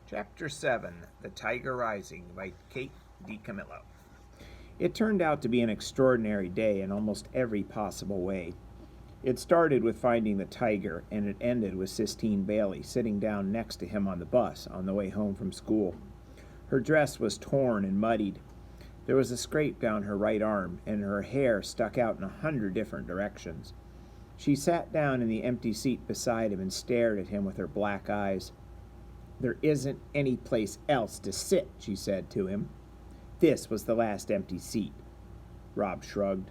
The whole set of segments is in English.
Chapter 7 The Tiger Rising by Kate DiCamillo. It turned out to be an extraordinary day in almost every possible way. It started with finding the tiger, and it ended with Sistine Bailey sitting down next to him on the bus on the way home from school. Her dress was torn and muddied. There was a scrape down her right arm, and her hair stuck out in 100 different directions. She sat down in the empty seat beside him and stared at him with her black eyes. "There isn't any place else to sit," she said to him. This was the last empty seat. Rob shrugged.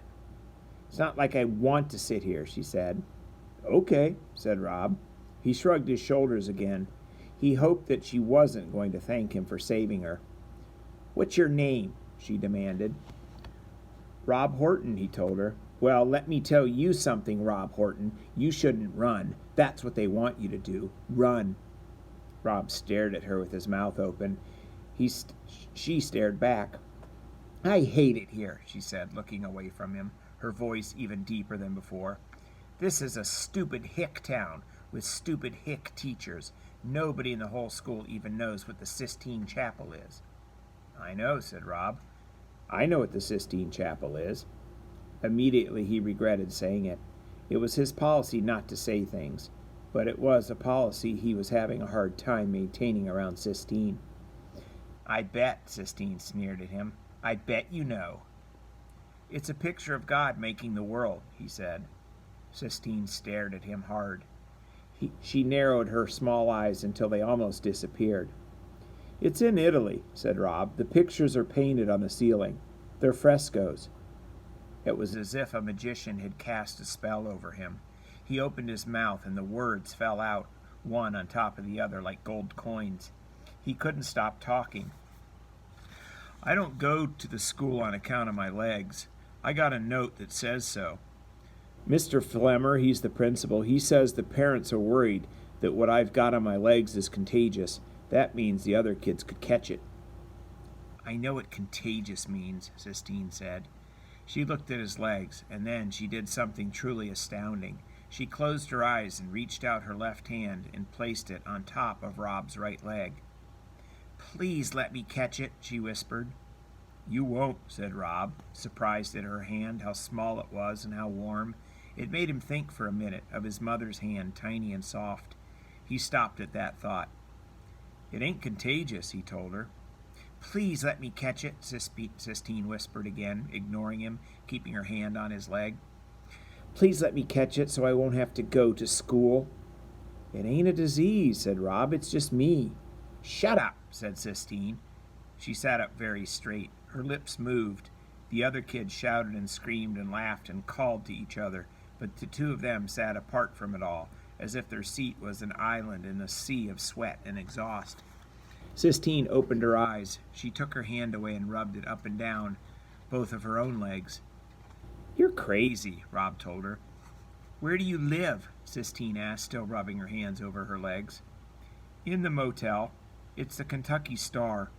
"It's not like I want to sit here," she said. "Okay," said Rob. He shrugged his shoulders again. He hoped that she wasn't going to thank him for saving her. "What's your name?" she demanded. "Rob Horton," he told her. "Well, let me tell you something, Rob Horton. You shouldn't run. That's what they want you to do. Run." Rob stared at her with his mouth open. She stared back. "I hate it here," she said, looking away from him, her voice even deeper than before. "This is a stupid hick town with stupid hick teachers. Nobody in the whole school even knows what the Sistine Chapel is." "I know," said Rob. "I know what the Sistine Chapel is." Immediately he regretted saying it. It was his policy not to say things, but it was a policy he was having a hard time maintaining around Sistine. "I bet," Sistine sneered at him. "I bet you know." "It's a picture of God making the world," he said. Sistine stared at him hard. She narrowed her small eyes until they almost disappeared. "It's in Italy," said Rob. "The pictures are painted on the ceiling. They're frescoes." It was as if a magician had cast a spell over him. He opened his mouth and the words fell out, one on top of the other like gold coins. He couldn't stop talking. "I don't go to the school on account of my legs. I got a note that says so. Mr. Flemmer, he's the principal, he says the parents are worried that what I've got on my legs is contagious. That means the other kids could catch it." "I know what contagious means," Sistine said. She looked at his legs, and then she did something truly astounding. She closed her eyes and reached out her left hand and placed it on top of Rob's right leg. "Please let me catch it," she whispered. "You won't," said Rob, surprised at her hand, how small it was and how warm. It made him think for a minute of his mother's hand, tiny and soft. He stopped at that thought. "It ain't contagious," he told her. "Please let me catch it," Sistine whispered again, ignoring him, keeping her hand on his leg. "Please let me catch it so I won't have to go to school." "It ain't a disease," said Rob. "It's just me." "Shut up," said Sistine. She sat up very straight. Her lips moved. The other kids shouted and screamed and laughed and called to each other, but the two of them sat apart from it all, as if their seat was an island in a sea of sweat and exhaust. Sistine opened her eyes. She took her hand away and rubbed it up and down, both of her own legs. "You're crazy," Rob told her. "Where do you live?" Sistine asked, still rubbing her hands over her legs. "In the motel. It's the Kentucky Star."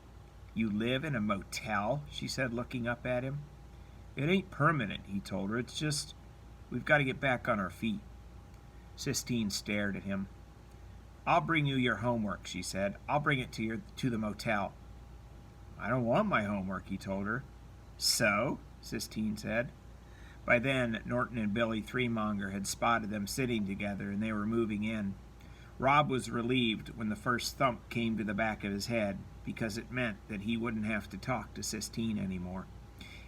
"You live in a motel?" she said, looking up at him. "It ain't permanent," he told her. "It's just, we've got to get back on our feet." Sistine stared at him. "I'll bring you your homework," she said. "I'll bring it to the motel." "I don't want my homework," he told her. "So?" Sistine said. By then, Norton and Billy Threemonger had spotted them sitting together, and they were moving in. Rob was relieved when the first thump came to the back of his head, because it meant that he wouldn't have to talk to Sistine anymore.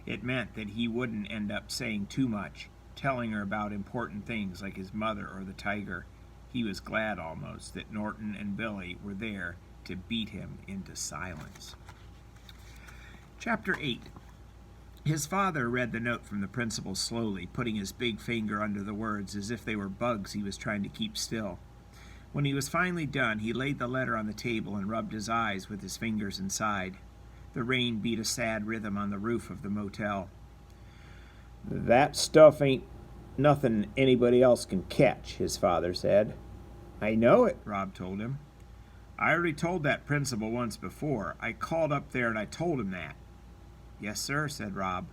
It meant that he wouldn't end up saying too much, telling her about important things like his mother or the tiger. He was glad almost that Norton and Billy were there to beat him into silence. Chapter 8. His father read the note from the principal slowly, putting his big finger under the words as if they were bugs he was trying to keep still. When he was finally done, he laid the letter on the table and rubbed his eyes with his fingers inside. The rain beat a sad rhythm on the roof of the motel. "That stuff ain't nothing anybody else can catch," his father said. "I know it," Rob told him. "I already told that principal once before. I called up there and I told him that." "Yes, sir," said Rob.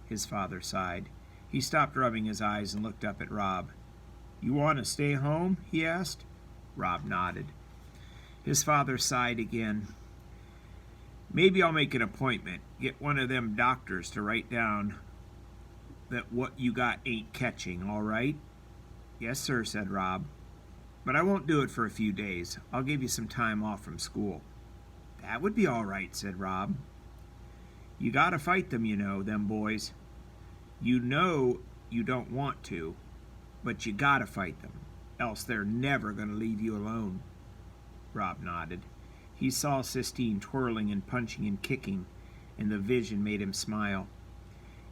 His father sighed. He stopped rubbing his eyes and looked up at Rob. "You want to stay home?" he asked. Rob nodded. His father sighed again. Maybe I'll make an appointment. Get one of them doctors to write down that what you got ain't catching, all right? Yes, sir, said Rob. But I won't do it for a few days. I'll give you some time off from school. That would be all right, said Rob. You gotta fight them, you know, them boys. You know you don't want to, but you gotta fight them, else they're never gonna leave you alone. Rob nodded. He saw Sistine twirling and punching and kicking, and the vision made him smile.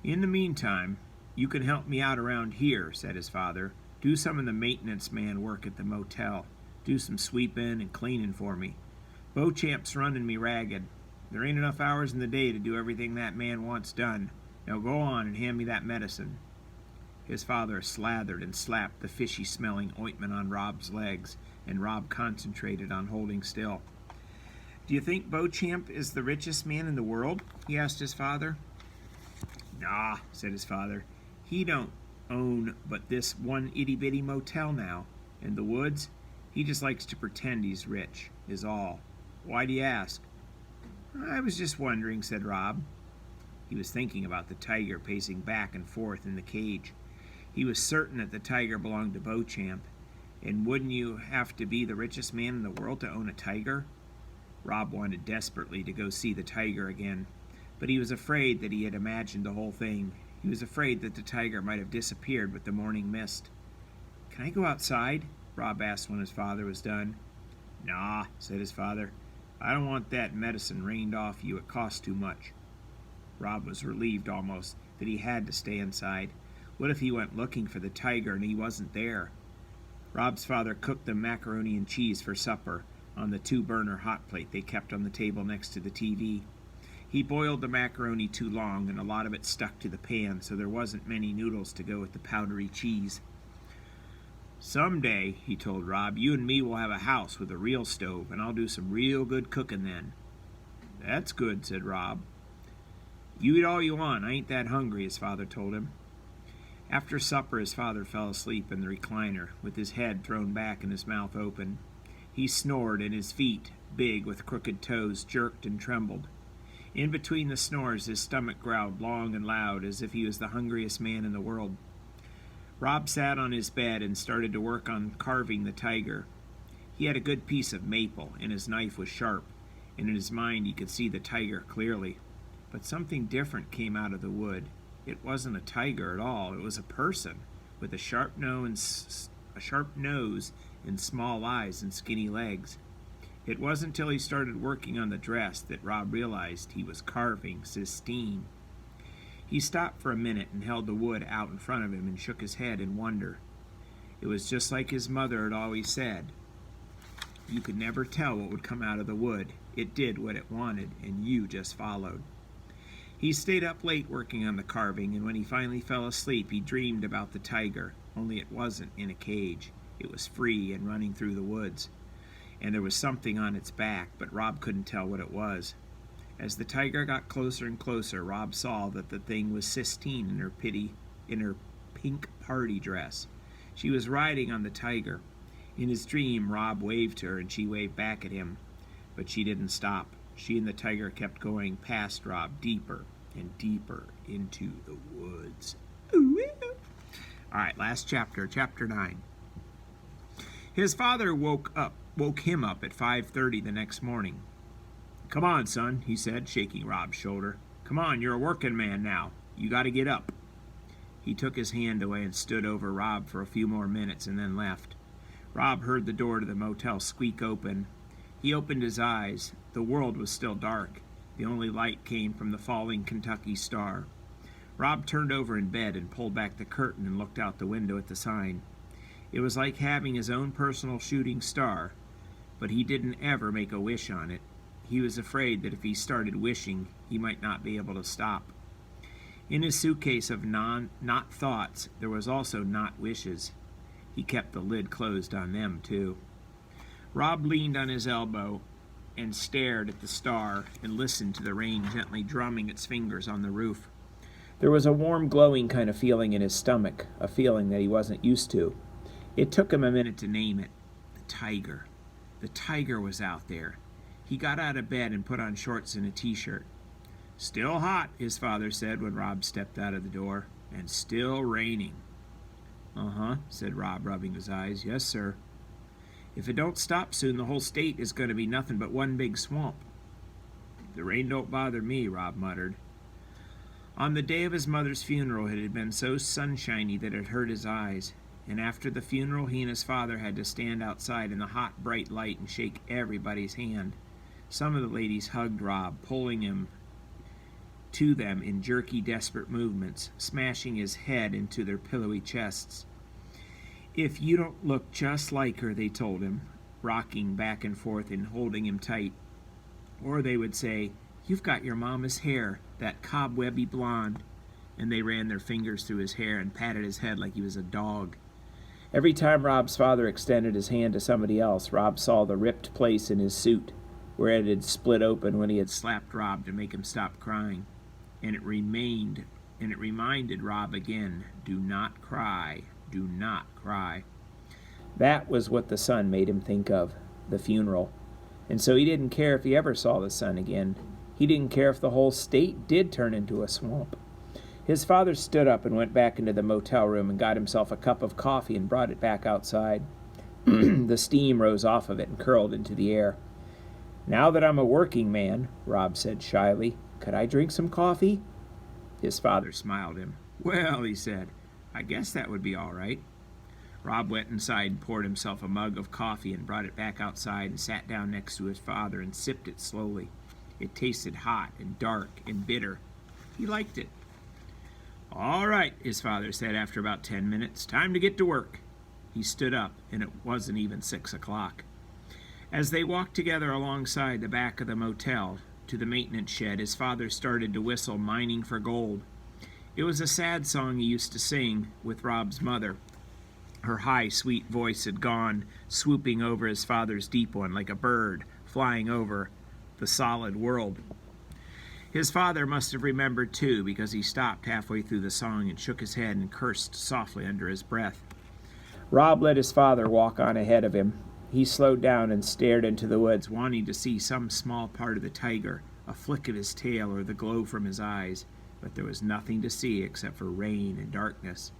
In the meantime, you can help me out around here, said his father. Do some of the maintenance man work at the motel. Do some sweeping and cleaning for me. Beauchamp's running me ragged. There ain't enough hours in the day to do everything that man wants done. Now go on and hand me that medicine. His father slathered and slapped the fishy-smelling ointment on Rob's legs, and Rob concentrated on holding still. Do you think Beauchamp is the richest man in the world? He asked his father. Nah, said his father. He don't own but this one itty-bitty motel now. In the woods, he just likes to pretend he's rich, is all. Why do you ask? I was just wondering, said Rob. He was thinking about the tiger pacing back and forth in the cage. He was certain that the tiger belonged to Beauchamp. And wouldn't you have to be the richest man in the world to own a tiger? Rob wanted desperately to go see the tiger again, but he was afraid that he had imagined the whole thing. He was afraid that the tiger might have disappeared with the morning mist. Can I go outside? Rob asked when his father was done. Nah, said his father. I don't want that medicine rained off you. It costs too much. Rob was relieved almost that he had to stay inside. What if he went looking for the tiger and he wasn't there? Rob's father cooked them macaroni and cheese for supper on the 2-burner hot plate they kept on the table next to the TV. He boiled the macaroni too long, and a lot of it stuck to the pan, so there wasn't many noodles to go with the powdery cheese. Someday, he told Rob, you and me will have a house with a real stove, and I'll do some real good cooking then. That's good, said Rob. You eat all you want. I ain't that hungry, his father told him. After supper, his father fell asleep in the recliner, with his head thrown back and his mouth open. He snored, and his feet, big with crooked toes, jerked and trembled. In between the snores, his stomach growled long and loud, as if he was the hungriest man in the world. Rob sat on his bed and started to work on carving the tiger. He had a good piece of maple, and his knife was sharp, and in his mind he could see the tiger clearly. But something different came out of the wood. It wasn't a tiger at all. It was a person, with a sharp nose and small eyes and skinny legs. It wasn't until he started working on the dress that Rob realized he was carving Sistine. He stopped for a minute and held the wood out in front of him and shook his head in wonder. It was just like his mother had always said. You could never tell what would come out of the wood. It did what it wanted, and you just followed. He stayed up late working on the carving, and when he finally fell asleep, he dreamed about the tiger, only it wasn't in a cage. It was free and running through the woods. And there was something on its back, but Rob couldn't tell what it was. As the tiger got closer and closer, Rob saw that the thing was Sistine in her pink party dress. She was riding on the tiger. In his dream, Rob waved to her, and she waved back at him. But she didn't stop. She and the tiger kept going past Rob, deeper and deeper into the woods. Ooh. All right, last chapter, chapter 9. His father woke him up at 5:30 the next morning. Come on, son, he said, shaking Rob's shoulder. Come on, you're a working man now. You got to get up. He took his hand away and stood over Rob for a few more minutes and then left. Rob heard the door to the motel squeak open. He opened his eyes. The world was still dark. The only light came from the falling Kentucky star. Rob turned over in bed and pulled back the curtain and looked out the window at the sign. It was like having his own personal shooting star, but he didn't ever make a wish on it. He was afraid that if he started wishing, he might not be able to stop. In his suitcase of not thoughts, there was also not wishes. He kept the lid closed on them, too. Rob leaned on his elbow and stared at the star and listened to the rain gently drumming its fingers on the roof. There was a warm, glowing kind of feeling in his stomach, a feeling that he wasn't used to. It took him a minute to name it. The tiger. The tiger was out there. He got out of bed and put on shorts and a t-shirt. "Still hot," his father said when Rob stepped out of the door, "and still raining." "Uh-huh," said Rob, rubbing his eyes. "Yes, sir." "If it don't stop soon, the whole state is going to be nothing but one big swamp." "The rain don't bother me," Rob muttered. On the day of his mother's funeral, it had been so sunshiny that it hurt his eyes, and after the funeral, he and his father had to stand outside in the hot, bright light and shake everybody's hand. Some of the ladies hugged Rob, pulling him to them in jerky, desperate movements, smashing his head into their pillowy chests. "If you don't look just like her," they told him, rocking back and forth and holding him tight. Or they would say, "You've got your mama's hair, that cobwebby blonde." And they ran their fingers through his hair and patted his head like he was a dog. Every time Rob's father extended his hand to somebody else, Rob saw the ripped place in his suit, where it had split open when he had slapped Rob to make him stop crying. And it reminded Rob again, "Do not cry, do not cry." That was what the sun made him think of, the funeral. And so he didn't care if he ever saw the sun again. He didn't care if the whole state did turn into a swamp. His father stood up and went back into the motel room and got himself a cup of coffee and brought it back outside. The steam rose off of it and curled into the air. "Now that I'm a working man," Rob said shyly, "could I drink some coffee?" His father smiled at him. "Well," he said, "I guess that would be all right." Rob went inside and poured himself a mug of coffee and brought it back outside and sat down next to his father and sipped it slowly. It tasted hot and dark and bitter. He liked it. "All right," his father said after about 10 minutes. "Time to get to work." He stood up, and it wasn't even 6 o'clock. As they walked together alongside the back of the motel to the maintenance shed, his father started to whistle "Mining for Gold." It was a sad song he used to sing with Rob's mother. Her high, sweet voice had gone, swooping over his father's deep one like a bird flying over the solid world. His father must have remembered too, because he stopped halfway through the song and shook his head and cursed softly under his breath. Rob let his father walk on ahead of him. He slowed down and stared into the woods, wanting to see some small part of the tiger, a flick of his tail or the glow from his eyes, but there was nothing to see except for rain and darkness.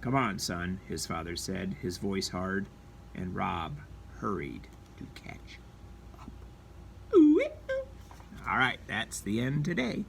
"Come on, son," his father said, his voice hard, and Rob hurried to catch up. All right, that's the end today.